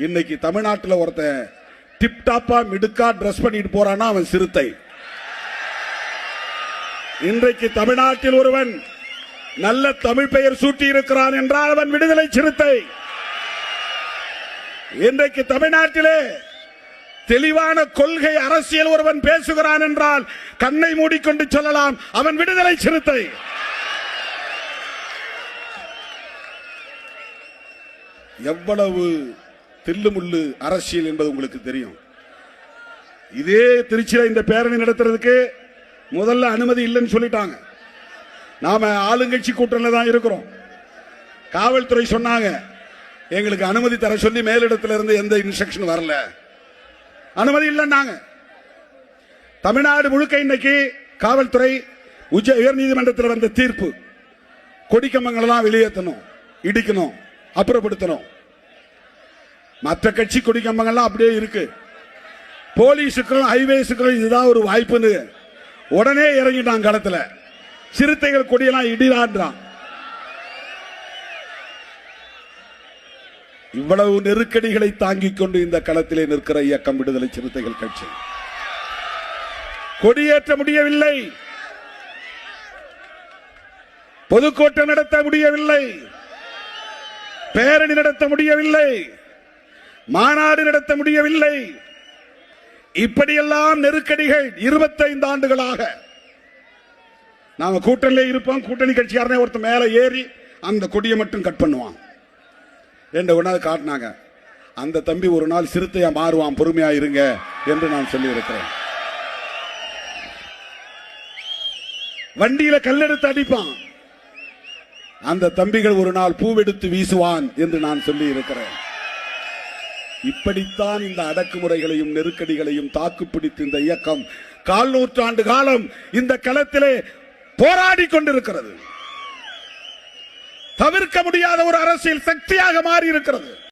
இன்னைக்கு தமிழ்நாட்டில் ஒருத்தன் டிப்டாப்பா மிடுக்கா டிரஸ் பண்ணிட்டு போறான்னா அவன் சிறுத்தை. இன்றைக்கு தமிழ்நாட்டில் ஒருவன் நல்ல தமிழ் பெயர் சூட்டி இருக்கிறான் என்றால் அவன் விடுதலை சிறுத்தை. இன்றைக்கு தமிழ்நாட்டிலே தெளிவான கொள்கை அரசியல் ஒருவன் பேசுகிறான் என்றால் கண்ணை மூடிக்கொண்டு சொல்லலாம் அவன் விடுதலை சிறுத்தை. எவ்வளவு தில்லுமுள்ளு அரசியல் என்பது உங்களுக்கு தெரியும். இதே திருச்சியில் இந்த பேரணி நடத்துறதுக்கு முதல்ல அனுமதி இல்லைன்னு சொல்லிட்டாங்க. நாம ஆளுங்கட்சி கூட்டணியில் தான் இருக்கிறோம். காவல்துறை சொன்னாங்க எங்களுக்கு அனுமதி தர சொல்லி மேலிடத்தில் இருந்து எந்த இன்ஸ்ட்ரக்ஷன் வரல, அனுமதி இல்லைன்னாங்க. தமிழ்நாடு முழுக்க இன்னைக்கு காவல்துறை உயர் நீதிமன்றத்தில் வந்த தீர்ப்பு, கொடிக்கம்பங்களெல்லாம் வெளியேற்றணும், இடிக்கணும், அப்புறப்படுத்தணும். மற்ற கட்சி கொடிக்கம்பங்கள்லாம் அப்படியே இருக்கு. போலீஸுக்கும் ஹைவேஸுக்கும் இதுதான் ஒரு வாய்ப்புன்னு உடனே இறங்கிட்டான் களத்துல. சிறுத்தைகள் கொடியெல்லாம் இடிறான்றான். இவ்வளவு நெருக்கடிகளை தாங்கிக் கொண்டு இந்த களத்திலே நிற்கிற இயக்கம் விடுதலை சிறுத்தைகள் கட்சி. கொடியேற்ற முடியவில்லை, பொதுக்கூட்டம் நடத்த முடியவில்லை, பேரணி நடத்த முடியவில்லை, மாநாடு நடத்த முடியவில்லை. இப்படியெல்லாம் நெருக்கடிகள் 25 ஆண்டுகளாக நாம கூட்டணியிலே இருப்போம். கூட்டணி கட்சிக்காரனே ஒருத்தர் மேல ஏறி அந்த கொடியை மட்டும் கட் பண்ணுவான் என்ற ஒன்றாவது காட்டினாங்க. அந்த தம்பி ஒரு நாள் சிறுத்தையா மாறுவான், பொறுமையா இருங்க என்று நான் சொல்லி இருக்கிறேன். வண்டியில கல்லெடுத்து அடிப்பான், அந்த தம்பிகள் ஒரு நாள் பூவெடுத்து வீசுவான் என்று நான் சொல்லி இருக்கிறேன். இப்படித்தான் இந்த அடக்குமுறைகளையும் நெருக்கடிகளையும் தாக்குப்பிடித்து இந்த இயக்கம் 1/4 நூற்றாண்டு காலம் இந்த களத்திலே போராடி கொண்டிருக்கிறது. தவிர்க்க முடியாத ஒரு அரசியல் சக்தியாக மாறி இருக்கிறது.